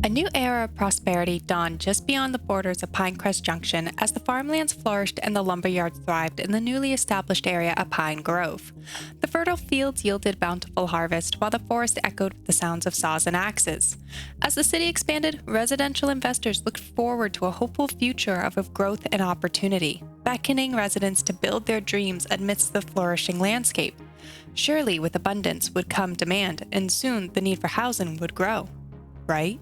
A new era of prosperity dawned just beyond the borders of Pinecrest Junction as the farmlands flourished and the lumberyards thrived in the newly established area of Pine Grove. The fertile fields yielded bountiful harvest, while the forest echoed with the sounds of saws and axes. As the city expanded, residential investors looked forward to a hopeful future of growth and opportunity, beckoning residents to build their dreams amidst the flourishing landscape. Surely, with abundance would come demand, and soon the need for housing would grow. Right?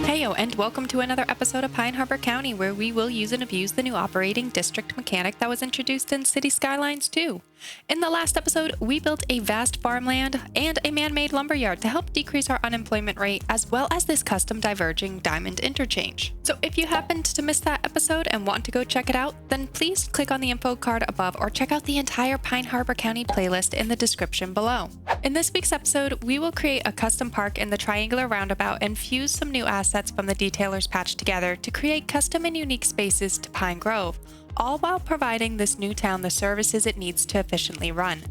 Heyo and welcome to another episode of Pine Harbor County, where we will use and abuse the new operating district mechanic that was introduced in Cities Skylines 2. In the last episode, we built a vast farmland and a man-made lumberyard to help decrease our unemployment rate, as well as this custom diverging diamond interchange. So if you happened to miss that episode and want to go check it out, then please click on the info card above or check out the entire Pine Harbor County playlist in the description below. In this week's episode, we will create a custom park in the triangular roundabout and fuse some new assets from the detailers patched together to create custom and unique spaces to Pine Grove, all while providing this new town the services it needs to efficiently run.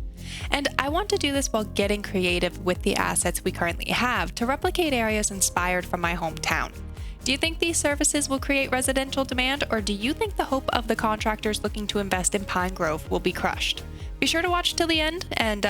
And I want to do this while getting creative with the assets we currently have to replicate areas inspired from my hometown. Do you think these services will create residential demand, or do you think the hope of the contractors looking to invest in Pine Grove will be crushed? Be sure to watch till the end and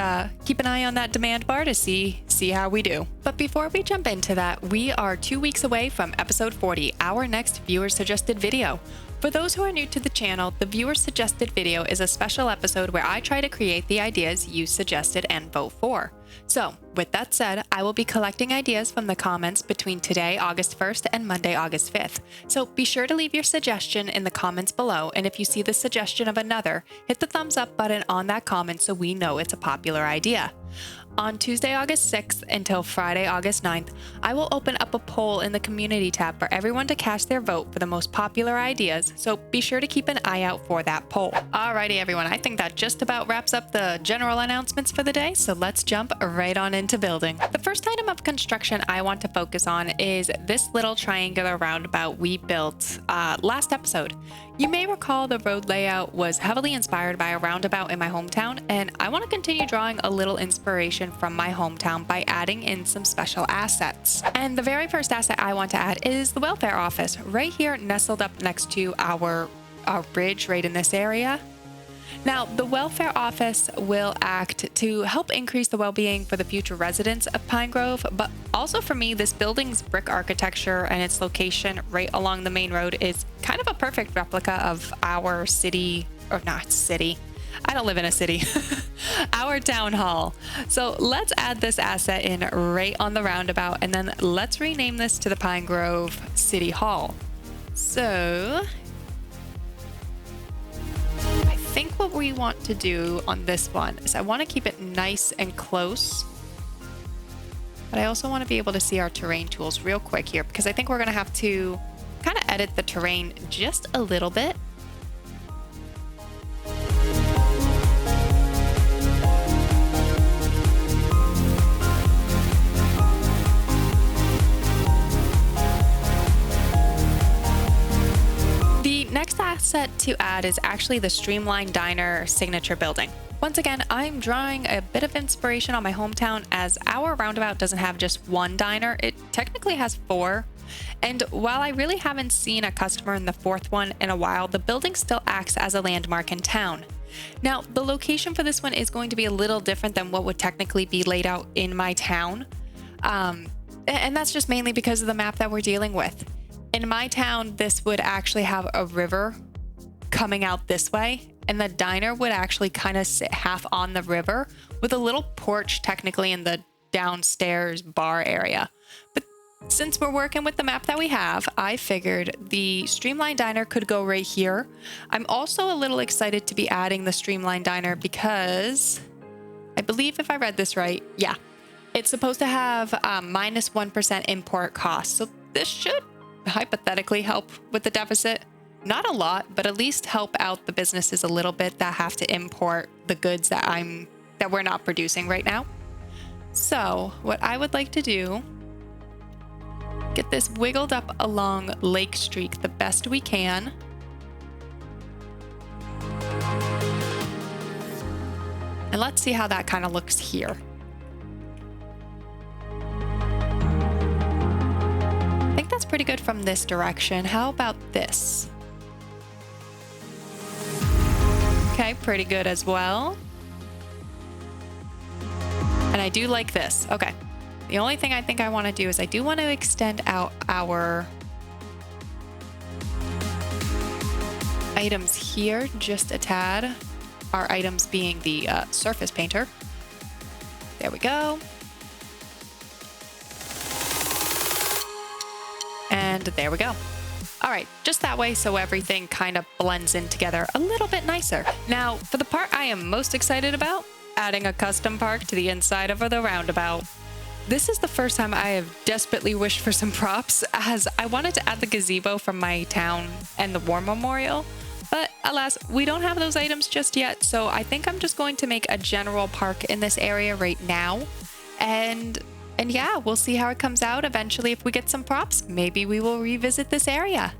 keep an eye on that demand bar to see how we do. But before we jump into that, we are 2 weeks away from episode 40, our next viewer suggested video. For those who are new to the channel, the viewer suggested video is a special episode where I try to create the ideas you suggested and vote for. So, with that said, I will be collecting ideas from the comments between today, August 1st, and Monday, August 5th. So be sure to leave your suggestion in the comments below, and if you see the suggestion of another, hit the thumbs up button on that comment so we know it's a popular idea. On Tuesday, August 6th until Friday, August 9th, I will open up a poll in the community tab for everyone to cast their vote for the most popular ideas, so be sure to keep an eye out for that poll. Alrighty everyone, I think that just about wraps up the general announcements for the day, so let's jump right on into building. The first item of construction I want to focus on is this little triangular roundabout we built last episode. You may recall the road layout was heavily inspired by a roundabout in my hometown, and I want to continue drawing a little inspiration from my hometown by adding in some special assets. And the very first asset I want to add is the welfare office, right here nestled up next to our bridge right in this area. Now, the welfare office will act to help increase the well-being for the future residents of Pine Grove, but also for me, this building's brick architecture and its location right along the main road is kind of a perfect replica of our city, or not city. I don't live in a city. Our town hall. So let's add this asset in right on the roundabout, and then let's rename this to the Pine Grove City Hall. So I think what we want to do on this one is I want to keep it nice and close, but I also want to be able to see our terrain tools real quick here, because I think we're going to have to kind of edit the terrain just a little bit. Next asset to add is actually the Streamlined Diner signature building. Once again, I'm drawing a bit of inspiration on my hometown, as our roundabout doesn't have just one diner, it technically has 4. And while I really haven't seen a customer in the 4th one in a while, the building still acts as a landmark in town. Now, the location for this one is going to be a little different than what would technically be laid out in my town. And that's just mainly because of the map that we're dealing with. In my town, this would actually have a river coming out this way, and the diner would actually kind of sit half on the river with a little porch technically in the downstairs bar area. But since we're working with the map that we have, I figured the Streamlined Diner could go right here. I'm also a little excited to be adding the Streamlined Diner because I believe, if I read this right, yeah, it's supposed to have minus 1% import cost. So this should hypothetically help with the deficit. Not a lot, but at least help out the businesses a little bit that have to import the goods that we're not producing right now. So what I would like to do, get this wiggled up along Lake Street the best we can. And let's see how that kind of looks here. pretty good from this direction. How about this? Okay, pretty good as well. And I do like this. Okay. The only thing I think I want to do is I do want to extend out our items here just a tad. Our items being the surface painter. There we go. And there we go. All right, just that way so everything kind of blends in together a little bit nicer. Now, for the part I am most excited about, adding a custom park to the inside of the roundabout. This is the first time I have desperately wished for some props, as I wanted to add the gazebo from my town and the war memorial, but alas, we don't have those items just yet, so I think I'm just going to make a general park in this area right now, and yeah, we'll see how it comes out. Eventually, if we get some props, maybe we will revisit this area.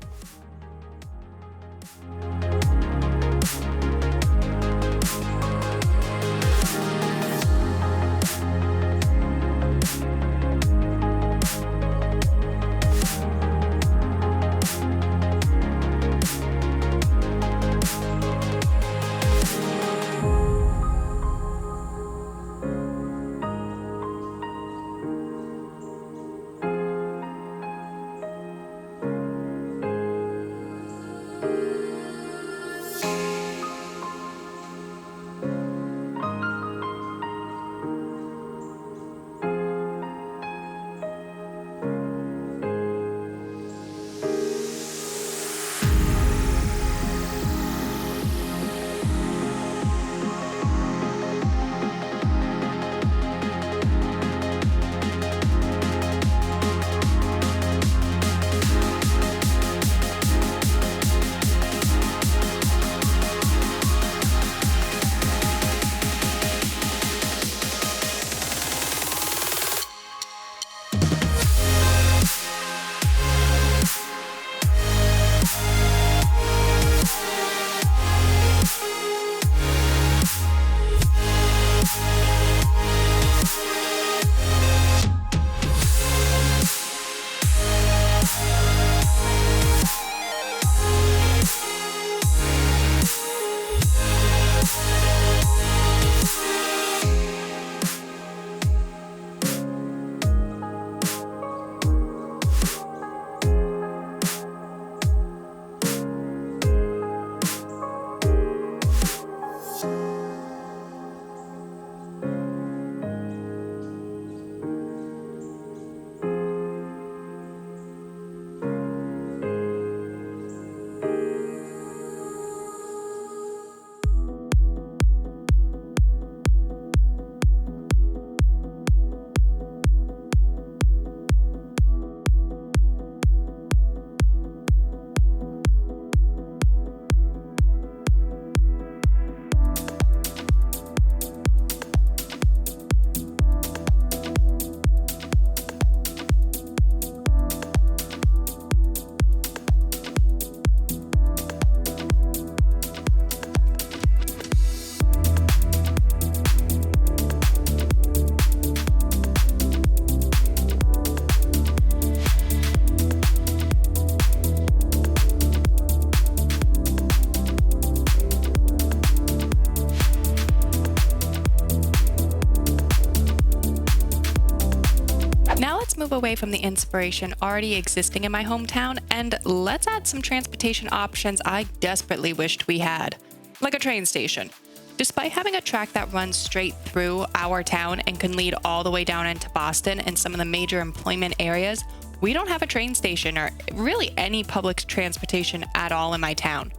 Move away from the inspiration already existing in my hometown, and let's add some transportation options I desperately wished we had, like a train station. Despite having a track that runs straight through our town and can lead all the way down into Boston and some of the major employment areas, we don't have a train station or really any public transportation at all in my town.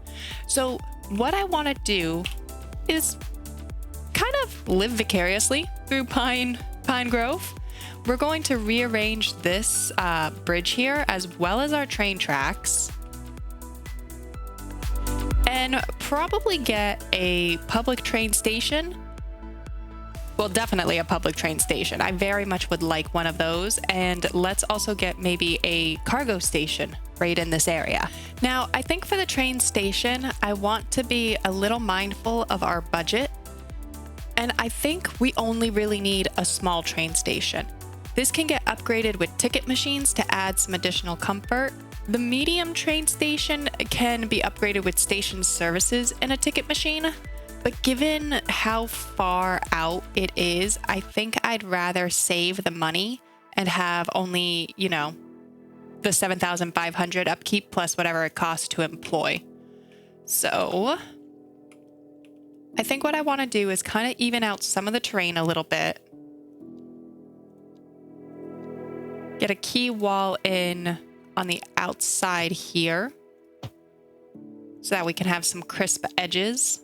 So what I want to do is kind of live vicariously through Pine Grove. We're going to rearrange this bridge here as well as our train tracks, and probably get a public train station. Well, definitely a public train station. I very much would like one of those. And let's also get maybe a cargo station right in this area. Now, I think for the train station, I want to be a little mindful of our budget. And I think we only really need a small train station. This can get upgraded with ticket machines to add some additional comfort. The medium train station can be upgraded with station services and a ticket machine, but given how far out it is, I think I'd rather save the money and have only, you know, the 7,500 upkeep plus whatever it costs to employ. So I think what I want to do is kind of even out some of the terrain a little bit. Get a key wall in on the outside here so that we can have some crisp edges.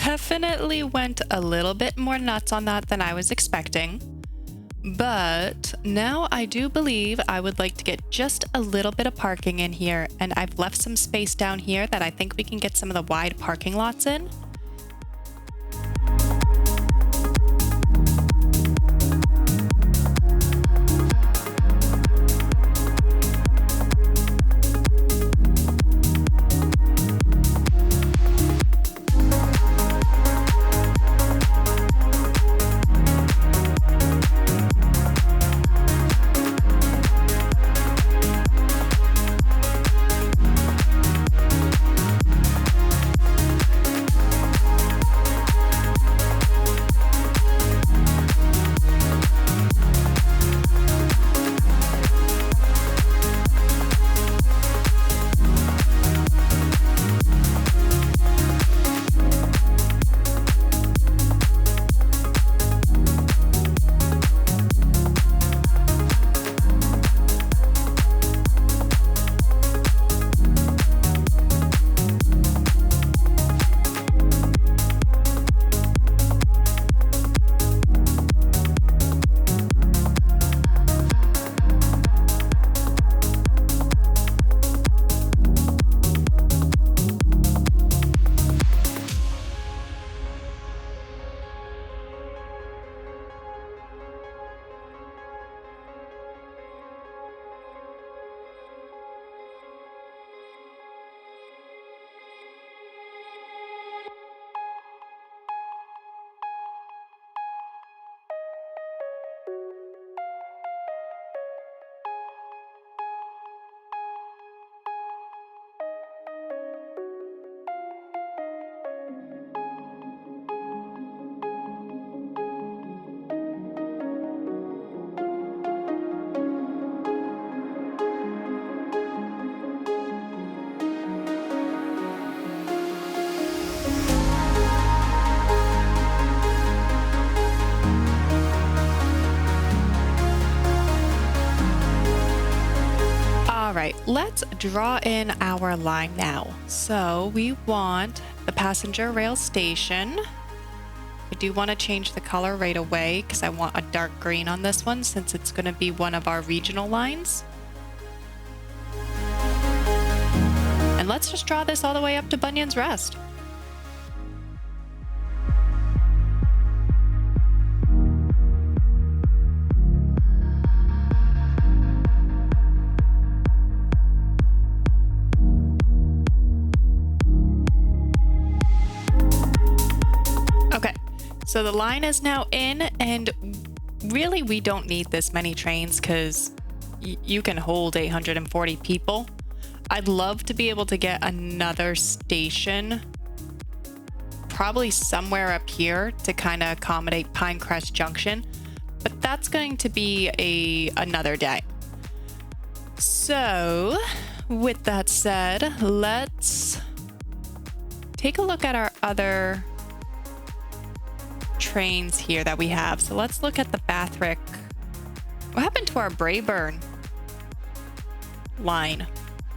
Definitely went a little bit more nuts on that than I was expecting. But now I do believe I would like to get just a little bit of parking in here, and I've left some space down here that I think we can get some of the wide parking lots in. let's draw in our line now. So we want the passenger rail station. I do want to change the color right away because I want a dark green on this one since it's going to be one of our regional lines. And let's just draw this all the way up to Bunyan's Rest. So the line is now in, and really we don't need this many trains because you can hold 840 people. I'd love to be able to get another station, probably somewhere up here to kind of accommodate Pinecrest Junction, but that's going to be another day. So with that said, let's take a look at our other trains here that we have. So let's look at the Bathrick. What happened to our Brayburn line?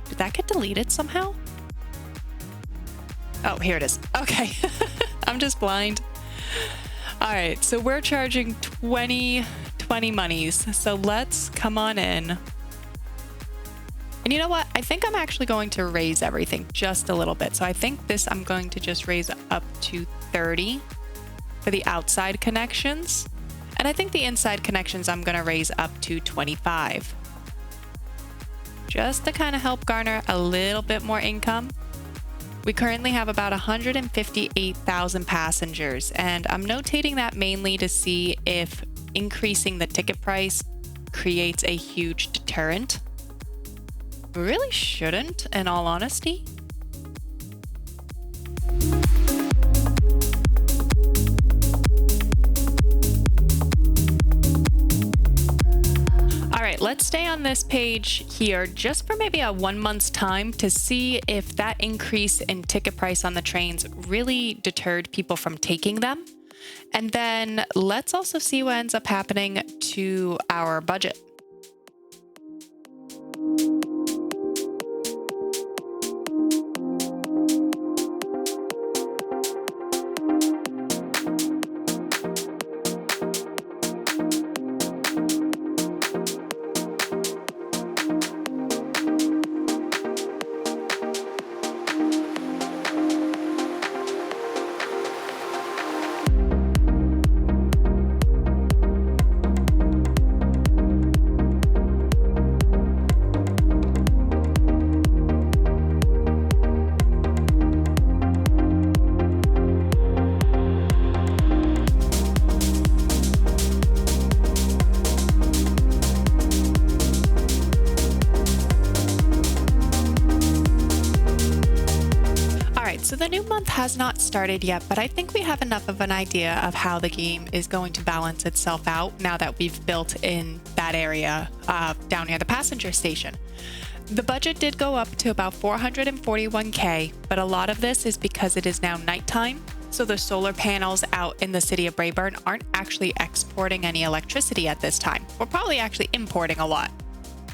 Did that get deleted somehow? Oh, here it is. Okay. I'm just blind. All right, so we're charging 20 monies. So let's come on in. And you know what? I think I'm actually going to raise everything just a little bit. So I think this I'm going to just raise up to 30 for the outside connections. And I think the inside connections I'm going to raise up to 25. Just to kind of help garner a little bit more income. We currently have about 158,000 passengers, and I'm notating that mainly to see if increasing the ticket price creates a huge deterrent. Really shouldn't, in all honesty. Let's stay on this page here just for maybe a 1 month's time to see if that increase in ticket price on the trains really deterred people from taking them. And then let's also see what ends up happening to our budget. So the new month has not started yet, but I think we have enough of an idea of how the game is going to balance itself out now that we've built in that area down near the passenger station. The budget did go up to about 441K, but a lot of this is because it is now nighttime, so the solar panels out in the city of Brayburn aren't actually exporting any electricity at this time. We're probably actually importing a lot.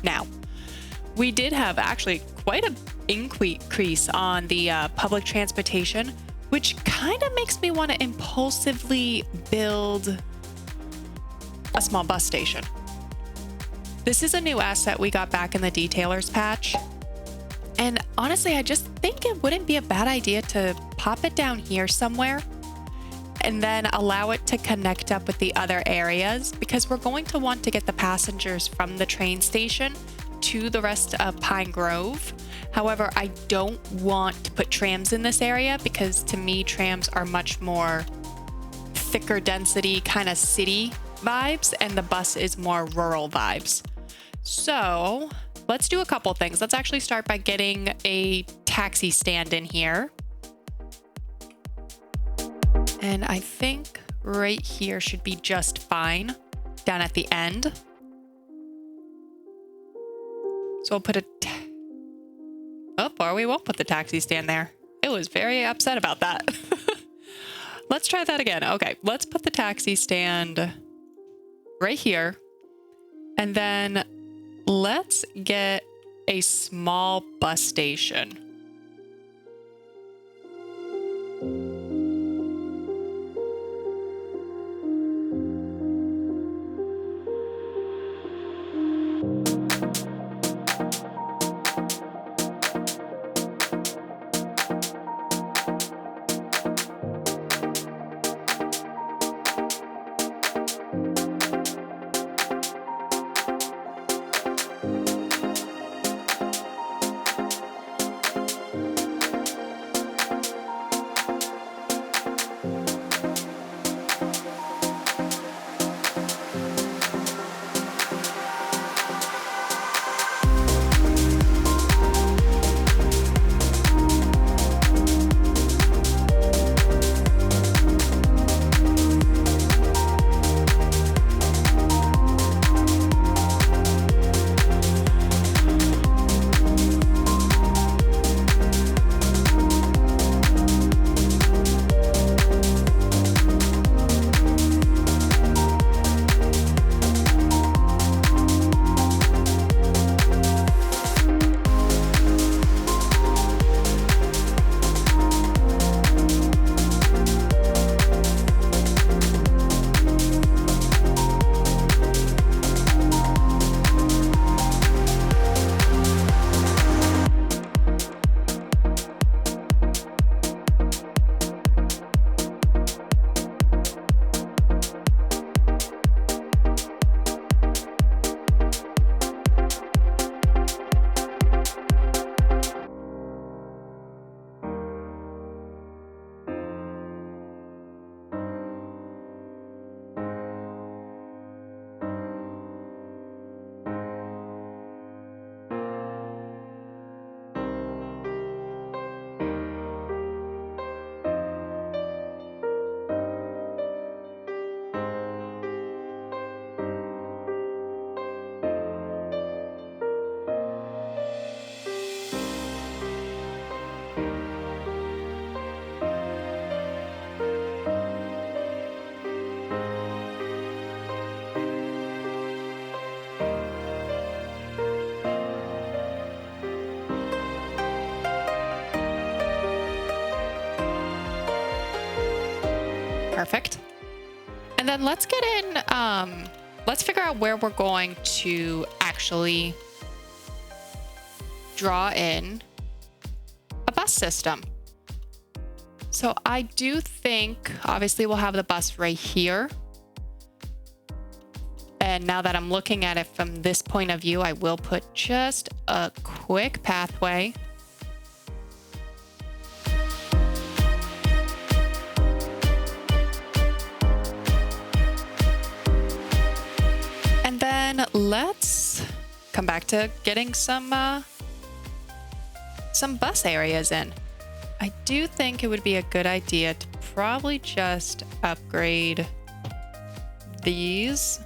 Now, we did have actually quite a increase on the public transportation, which kind of makes me want to impulsively build a small bus station. This is a new asset we got back in the detailers patch. And honestly, I just think it wouldn't be a bad idea to pop it down here somewhere and then allow it to connect up with the other areas, because we're going to want to get the passengers from the train station to the rest of Pine Grove. However, I don't want to put trams in this area because to me, trams are much more thicker density kind of city vibes, and the bus is more rural vibes. So let's do a couple things. Let's actually start by getting a taxi stand in here. And I think right here should be just fine down at the end. So we'll put or we won't put the taxi stand there. It was very upset about that. Let's try that again. Okay, let's put the taxi stand right here. And then let's get a small bus station. Perfect. And then let's get in, let's figure out where we're going to actually draw in a bus system. So I do think, obviously we'll have the bus right here. And now that I'm looking at it from this point of view, I will put just a quick pathway. And then let's come back to getting some bus areas in. I do think it would be a good idea to probably just upgrade these.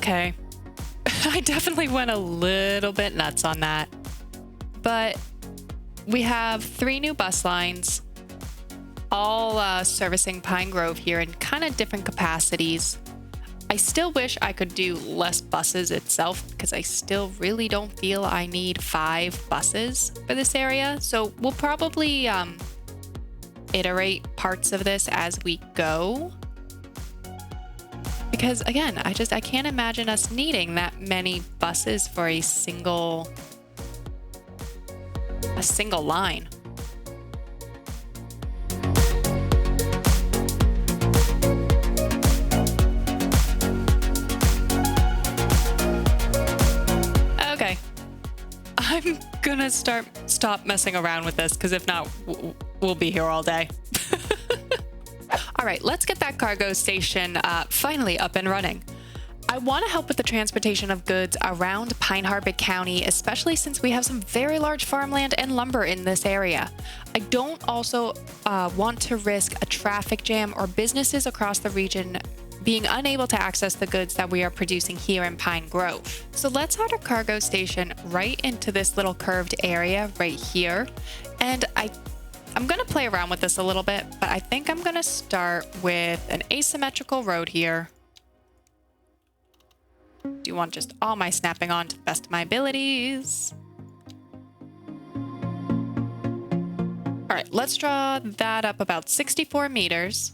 Okay. I definitely went a little bit nuts on that. But we have 3 new bus lines, all servicing Pine Grove here in kind of different capacities. I still wish I could do less buses itself because I still really don't feel I need 5 buses for this area. So we'll probably iterate parts of this as we go. Because again, I can't imagine us needing that many buses for a single line. Okay. I'm gonna stop messing around with this because if not, we'll be here all day. All right, let's get that cargo station finally up and running. I want to help with the transportation of goods around Pine Harbor County, especially since we have some very large farmland and lumber in this area. I don't also want to risk a traffic jam or businesses across the region being unable to access the goods that we are producing here in Pine Grove. So let's add a cargo station right into this little curved area right here. And I'm going to play around with this a little bit, but I think I'm going to start with an asymmetrical road here. Do you want just all my snapping on to the best of my abilities? All right, let's draw that up about 64 meters.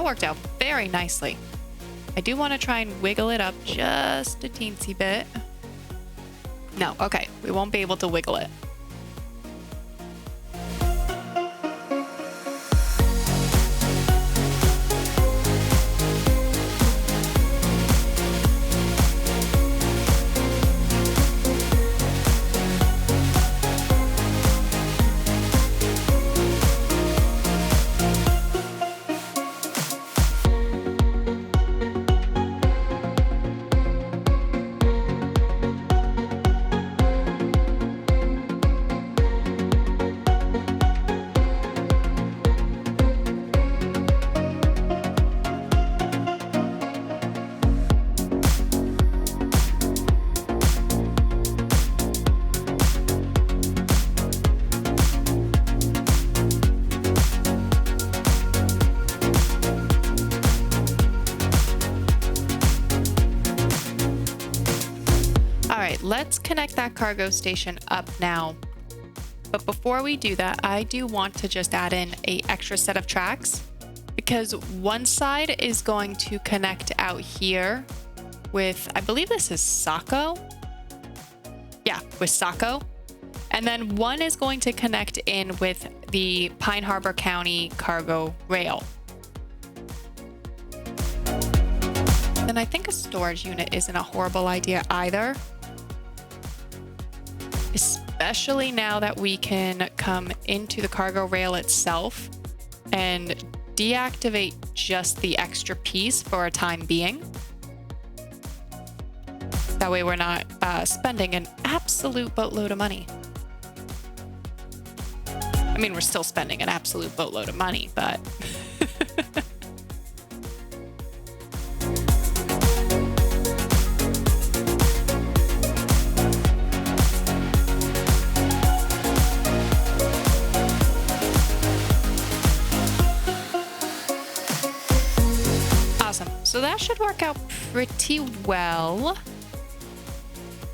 Worked out very nicely. I do want to try and wiggle it up just a teensy bit. No, okay, we won't be able to wiggle it. Let's connect that cargo station up now. But before we do that, I do want to just add in an extra set of tracks because one side is going to connect out here with, I believe this is Saco. Yeah, with Saco. And then one is going to connect in with the Pine Harbor County cargo rail. And I think a storage unit isn't a horrible idea either. Especially now that we can come into the cargo rail itself and deactivate just the extra piece for a time being. That way we're not spending an absolute boatload of money. I mean, we're still spending an absolute boatload of money, but... So that should work out pretty well.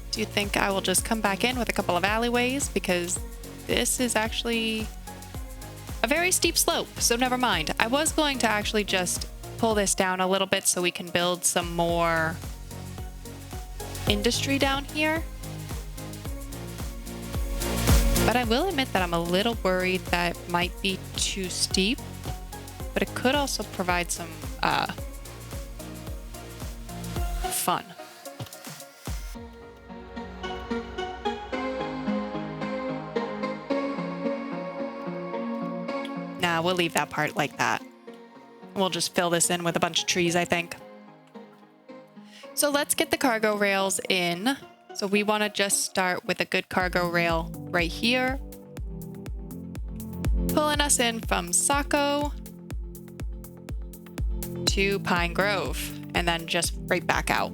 Do you think I will just come back in with a couple of alleyways? Because this is actually a very steep slope, so never mind. I was going to actually just pull this down a little bit so we can build some more industry down here. But I will admit that I'm a little worried that it might be too steep, but it could also provide some fun. we'll leave that part like that. We'll just fill this in with a bunch of trees, I think. So let's get the cargo rails in. So we want to just start with a good cargo rail right here. Pulling us in from Saco to Pine Grove, and then just right back out.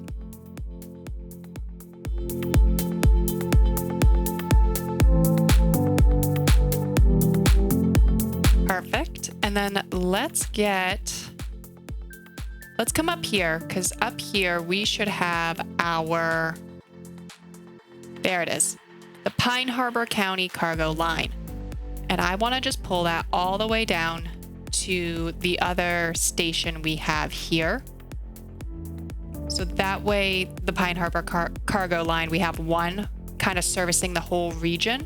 Perfect. And then let's come up here, because up here we should have our, there it is, the Pine Harbor County cargo line. And I want to just pull that all the way down to the other station we have here. So that way the Pine Harbor cargo line, we have one kind of servicing the whole region.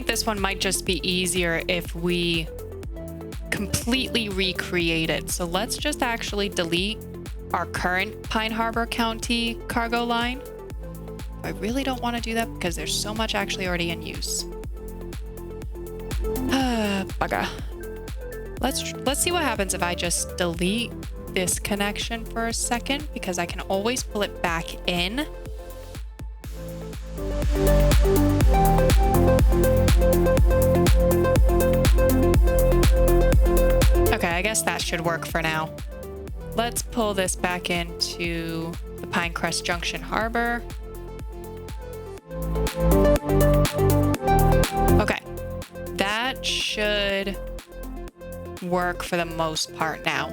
This one might just be easier if we completely recreate it. So let's just actually delete our current Pine Harbor County cargo line. I really don't want to do that because there's so much actually already in use. Bugger. Let's see what happens if I just delete this connection for a second, because I can always pull it back in. Okay, I guess that should work for now. Let's pull this back into the Pinecrest Junction Harbor. Okay, that should work for the most part now.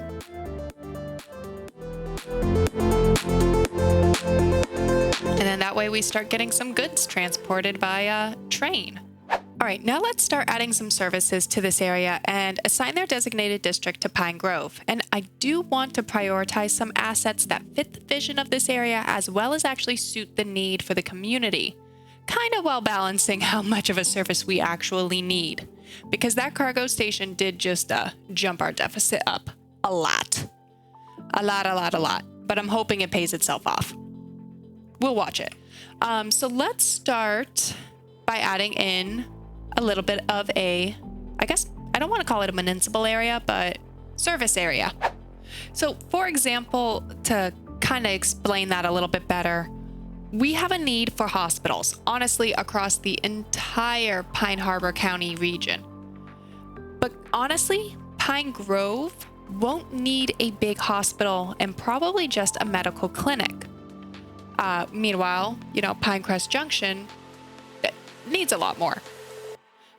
And then that way we start getting some goods transported via train. All right, now let's start adding some services to this area and assign their designated district to Pine Grove. And I do want to prioritize some assets that fit the vision of this area as well as actually suit the need for the community, kind of while balancing how much of a service we actually need. Because that cargo station did just jump our deficit up a lot. A lot. But I'm hoping it pays itself off. We'll watch it. So let's start by adding in a little bit of a, I guess, I don't want to call it a municipal area, but service area. So for example, to kind of explain that a little bit better, we have a need for hospitals, honestly, across the entire Pine Harbor County region. But honestly, Pine Grove won't need a big hospital and probably just a medical clinic. Meanwhile, Pinecrest Junction needs a lot more.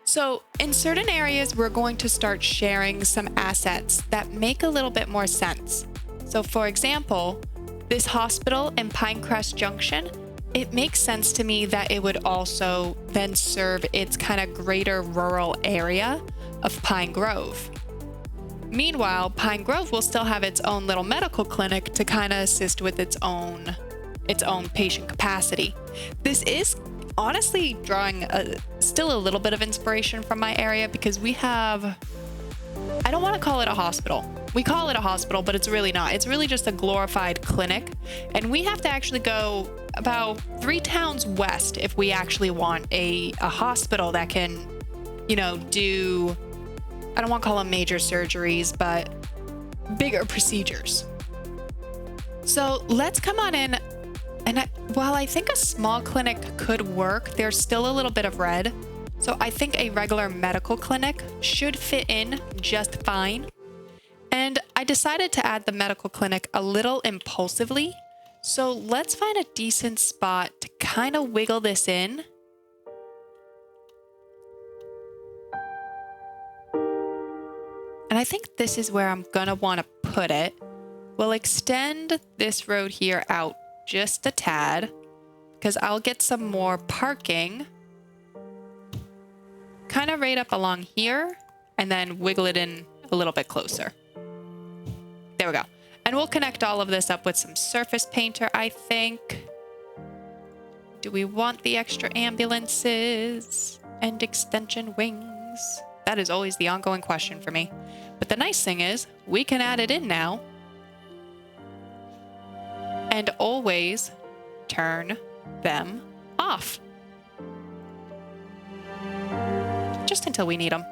So in certain areas, we're going to start sharing some assets that make a little bit more sense. So for example, this hospital in Pinecrest Junction, it makes sense to me that it would also then serve its kind of greater rural area of Pine Grove. Meanwhile, Pine Grove will still have its own little medical clinic to kind of assist with its own patient capacity. This is honestly drawing still a little bit of inspiration from my area, because we have, I don't want to call it a hospital. We call it a hospital, but it's really not. It's really just a glorified clinic. And we have to actually go about 3 towns west if we actually want a hospital that can, do, I don't want to call them major surgeries, but bigger procedures. So let's come on in. And while I think a small clinic could work, there's still a little bit of red. So I think a regular medical clinic should fit in just fine. And I decided to add the medical clinic a little impulsively. So let's find a decent spot to kind of wiggle this in. And I think this is where I'm gonna want to put it. We'll extend this road here out just a tad, because I'll get some more parking kind of right up along here, and then wiggle it in a little bit closer. There we go. And we'll connect all of this up with some surface painter, I think. Do we want the extra ambulances and extension wings? That is always the ongoing question for me. But the nice thing is, we can add it in now. And always turn them off. Just until we need them.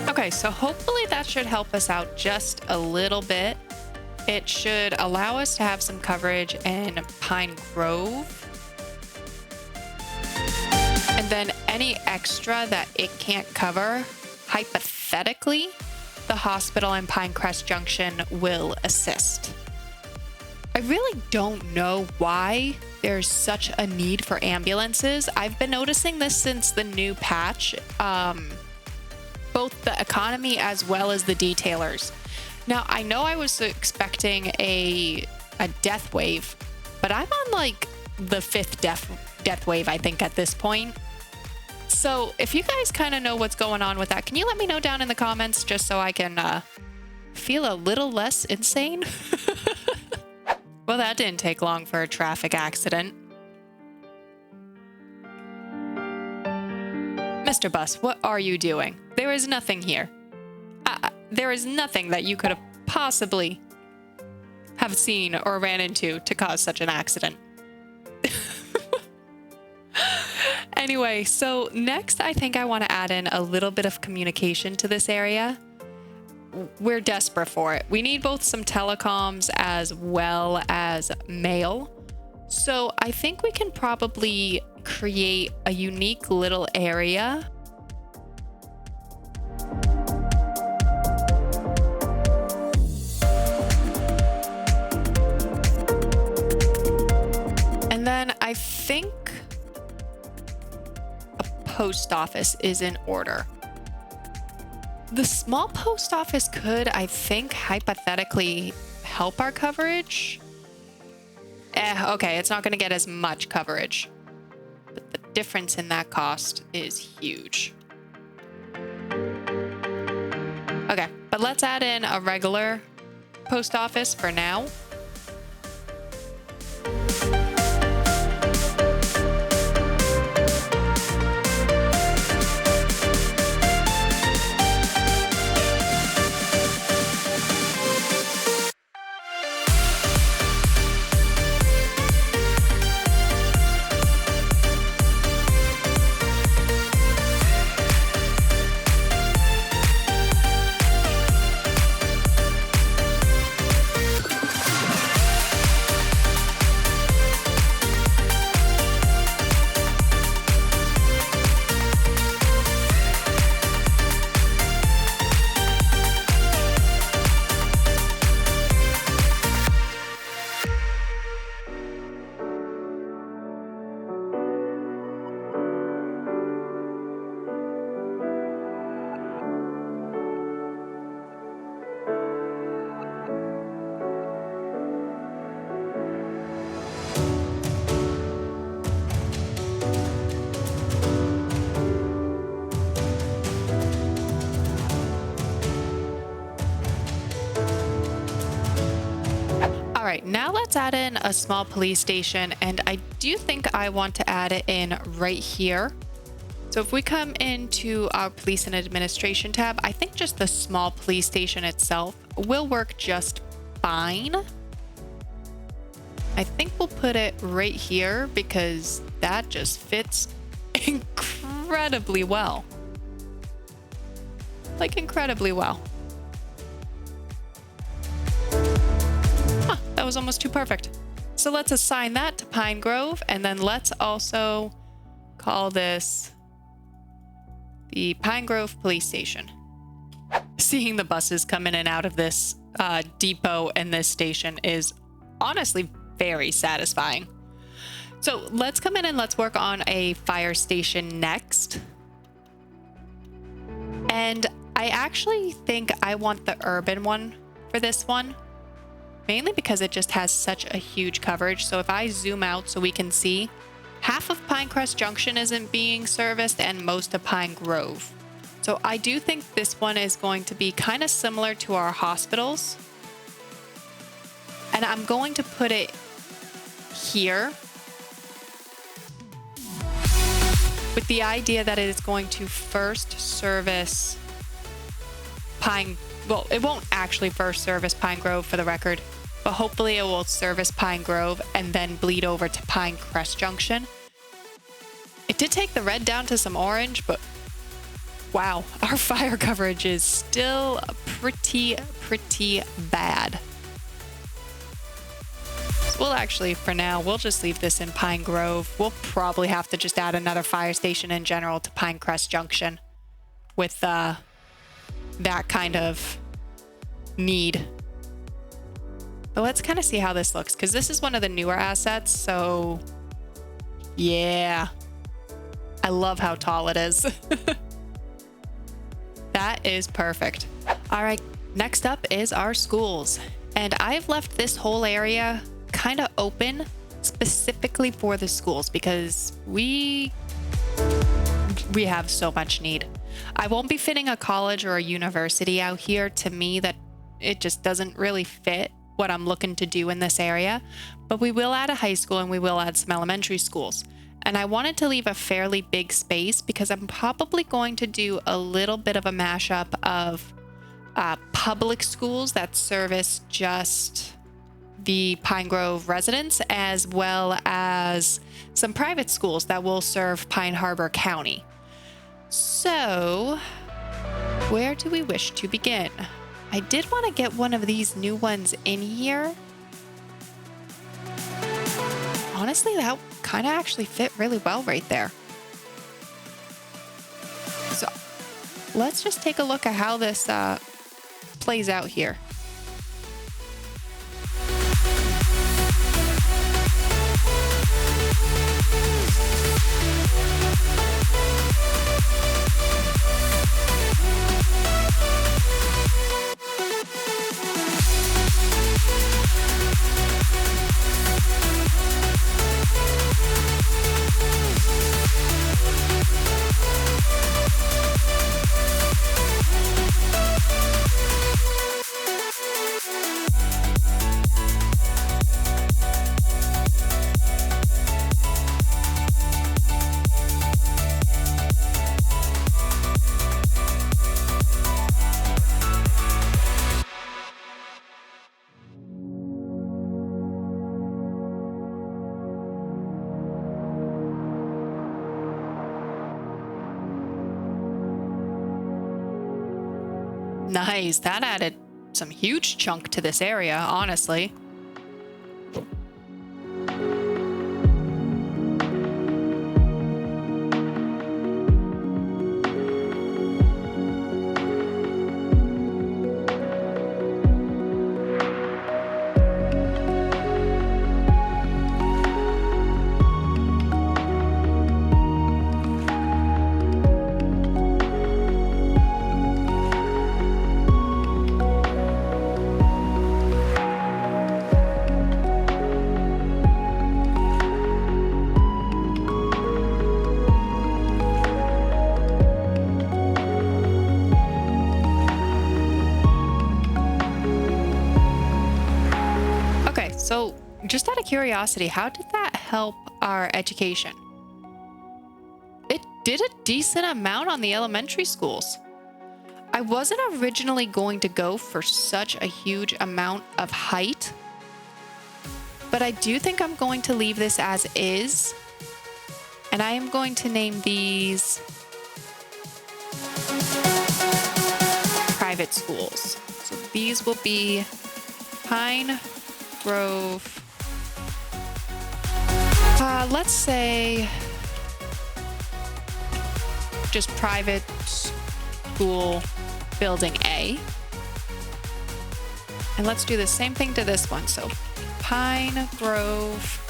Okay, so hopefully that should help us out just a little bit. It should allow us to have some coverage in Pine Grove. And then any extra that it can't cover, hypothetically, the hospital in Pinecrest Junction will assist. I really don't know why there's such a need for ambulances. I've been noticing this since the new patch. Both the economy as well as the detailers. Now, I know I was expecting a death wave, but I'm on like the 5th death wave, I think, at this point. So if you guys kind of know what's going on with that, can you let me know down in the comments just so I can feel a little less insane? Well, that didn't take long for a traffic accident. Mr. Bus, what are you doing? There is nothing here. There is nothing that you could have possibly have seen or ran into to cause such an accident. Anyway, so next I think I want to add in a little bit of communication to this area. We're desperate for it. We need both some telecoms as well as mail. So I think we can probably create a unique little area. And then I think a post office is in order. The small post office could, I think, hypothetically help our coverage. Okay, it's not going to get as much coverage. But the difference in that cost is huge. Okay, but let's add in a regular post office for now. All right, now let's add in a small police station, and I do think I want to add it in right here. So if we come into our police and administration tab, I think just the small police station itself will work just fine. I think we'll put it right here because that just fits incredibly well. Like incredibly well. was almost too perfect. So let's assign that to Pine Grove, and then let's also call this the Pine Grove Police Station. Seeing the buses come in and out of this depot and this station is honestly very satisfying. So let's come in and let's work on a fire station next. And I actually think I want the urban one for this one, mainly because it just has such a huge coverage. So if I zoom out so we can see, half of Pinecrest Junction isn't being serviced and most of Pine Grove. So I do think this one is going to be kind of similar to our hospitals. And I'm going to put it here with the idea that it is going to first service well, it won't actually first service Pine Grove for the record, but hopefully it will service Pine Grove and then bleed over to Pinecrest Junction. It did take the red down to some orange, but wow, our fire coverage is still pretty bad. So we'll actually, for now, we'll just leave this in Pine Grove. We'll probably have to just add another fire station in general to Pinecrest Junction with that kind of need. But let's kind of see how this looks, because this is one of the newer assets. So yeah, I love how tall it is. That is perfect. All right, next up is our schools. And I've left this whole area kind of open specifically for the schools because we have so much need. I won't be fitting a college or a university out here. To me, that it just doesn't really fit what I'm looking to do in this area. But we will add a high school and we will add some elementary schools. And I wanted to leave a fairly big space because I'm probably going to do a little bit of a mashup of public schools that service just the Pine Grove residents, as well as some private schools that will serve Pine Harbor County. So, where do we wish to begin? I did want to get one of these new ones in here. Honestly, that kind of actually fit really well right there. So, let's just take a look at how this plays out here. Nice, that added some huge chunk to this area, honestly. So just out of curiosity, how did that help our education? It did a decent amount on the elementary schools. I wasn't originally going to go for such a huge amount of height, but I do think I'm going to leave this as is. And I am going to name these private schools. So these will be Pine Grove. Let's say just private school building A. And let's do the same thing to this one. So Pine Grove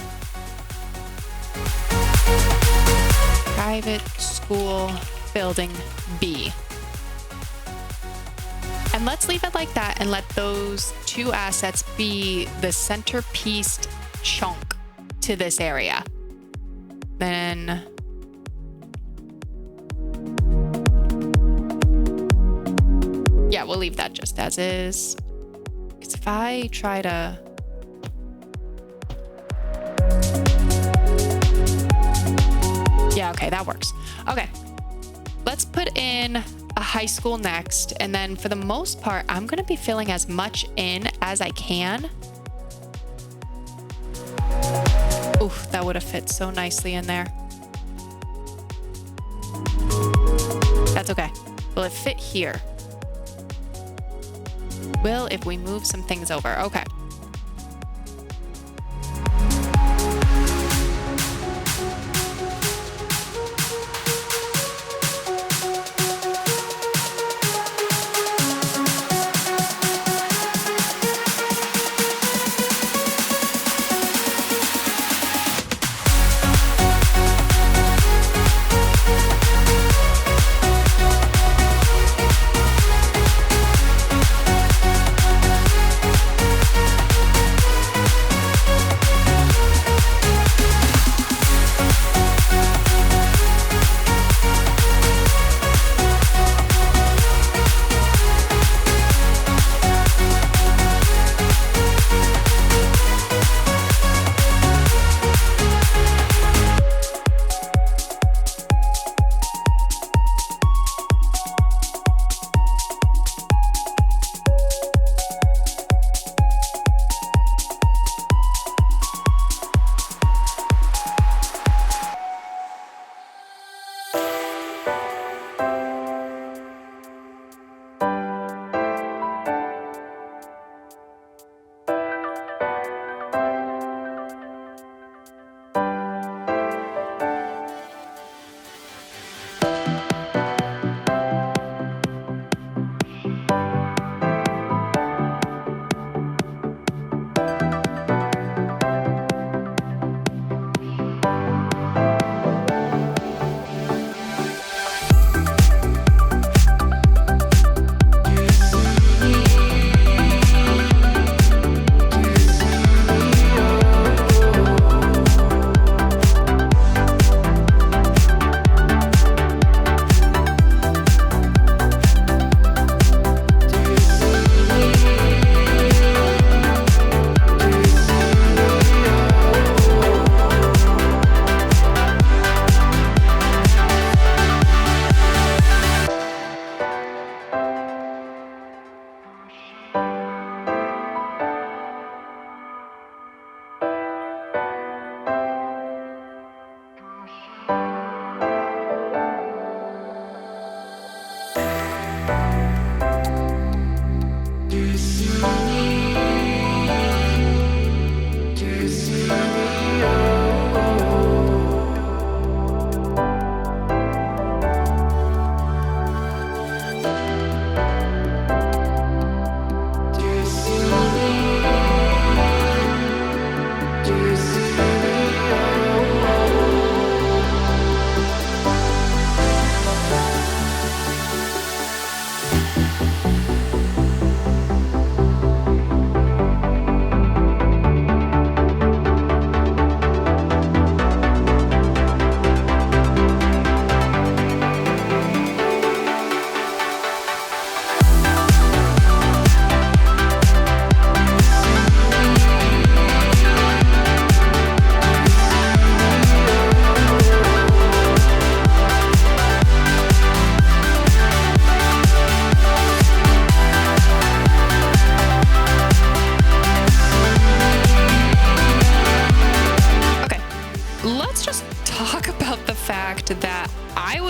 private school building B. And let's leave it like that and let those two assets be the centerpiece chunk to this area. Then yeah, we'll leave that just as is. Because if I try to yeah, okay, that works. Okay, let's put in a high school next. And then for the most part, I'm going to be filling as much in as I can. Oof, that would have fit so nicely in there. That's okay. Will it fit here? Will if we move some things over. Okay.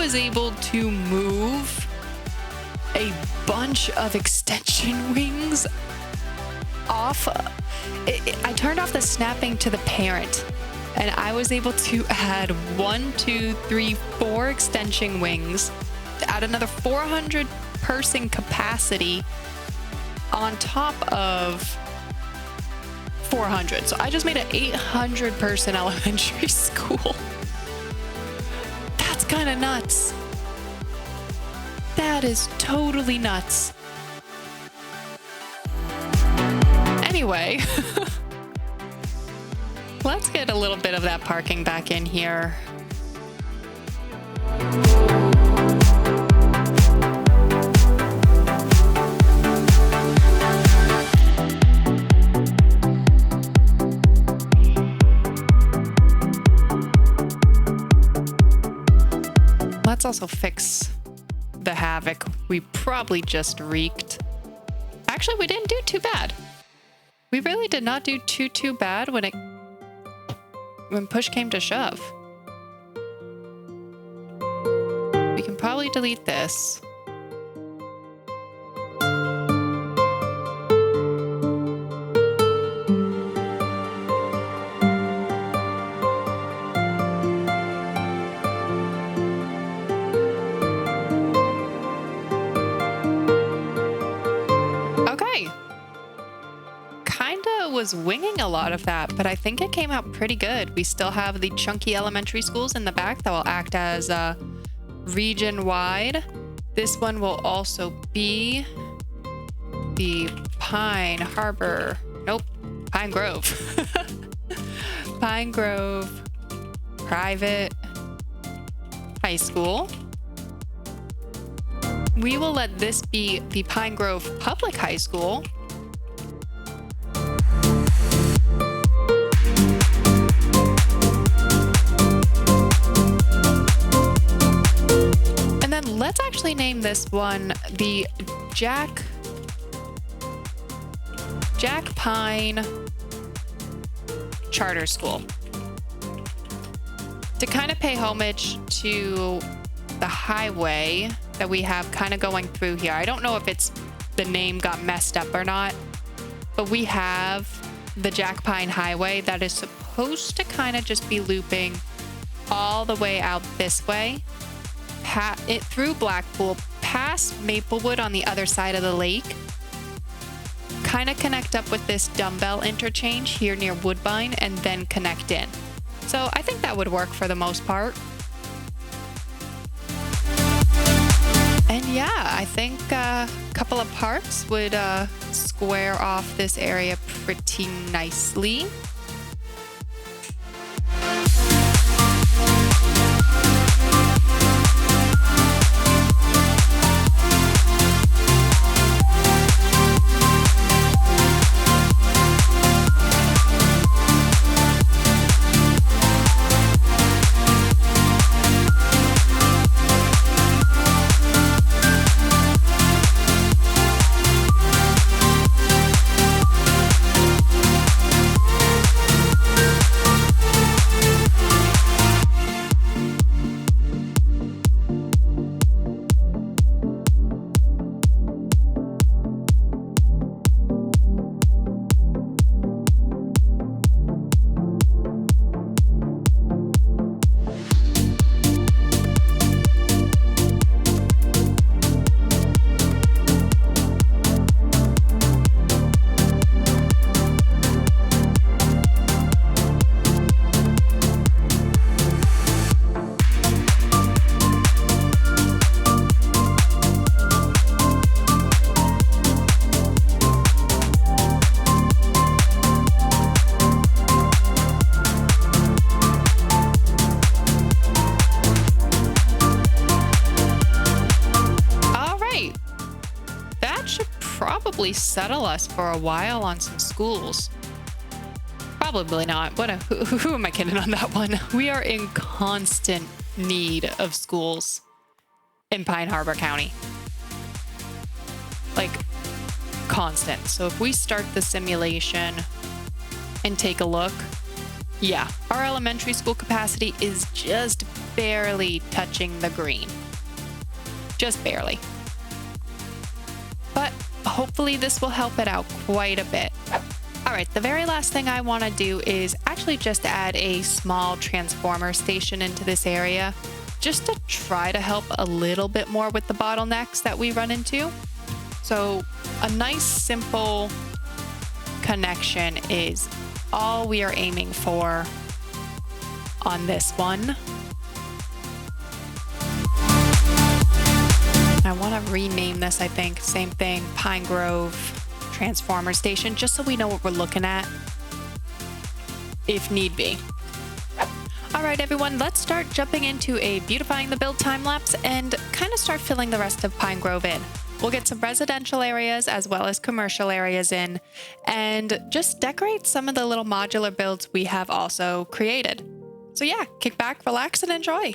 was able to move a bunch of extension wings off. I turned off the snapping to the parent, and I was able to add 1, 2, 3, 4 extension wings, to add another 400 person capacity on top of 400. So I just made an 800 person elementary school. That's kind of nuts. That is totally nuts. Anyway, let's get a little bit of that parking back in here. Let's also fix the havoc we probably just wreaked. Actually, we didn't do too bad. We really did not do too bad when push came to shove. We can probably delete this. Was winging a lot of that, but I think it came out pretty good. We still have the chunky elementary schools in the back that will act as region-wide. This one will also be the Pine Grove. Pine Grove Private High School. We will let this be the Pine Grove Public High School. Let's actually name this one the Jack Pine Charter School, to kind of pay homage to the highway that we have kind of going through here. I don't know if the name got messed up or not, but we have the Jack Pine Highway that is supposed to kind of just be looping all the way out this way. It through Blackpool, past Maplewood on the other side of the lake, kind of connect up with this dumbbell interchange here near Woodbine, and then connect in. So I think that would work for the most part. And yeah, I think a couple of parks would square off this area pretty nicely. Settle us for a while on some schools. Probably not. Who am I kidding on that one? We are in constant need of schools in Pine Harbor County. Like, constant. So if we start the simulation and take a look, yeah, our elementary school capacity is just barely touching the green. Just barely. But hopefully this will help it out quite a bit. All right, the very last thing I want to do is actually just add a small transformer station into this area, just to try to help a little bit more with the bottlenecks that we run into. So a nice simple connection is all we are aiming for on this one. I want to rename this, I think, same thing, Pine Grove Transformer Station, just so we know what we're looking at if need be. All right, everyone, let's start jumping into a beautifying the build time lapse and kind of start filling the rest of Pine Grove in. We'll get some residential areas as well as commercial areas in and just decorate some of the little modular builds we have also created. So yeah, kick back, relax, and enjoy.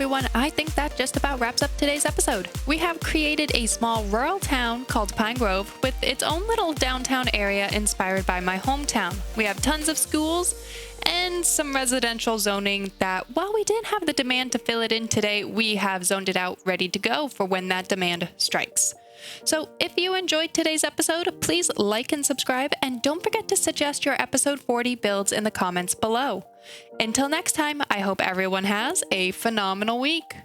everyone, I think that just about wraps up today's episode. We have created a small rural town called Pine Grove with its own little downtown area inspired by my hometown. We have tons of schools and some residential zoning that, while we didn't have the demand to fill it in today, we have zoned it out ready to go for when that demand strikes. So if you enjoyed today's episode, please like and subscribe, and don't forget to suggest your episode 40 builds in the comments below. Until next time, I hope everyone has a phenomenal week.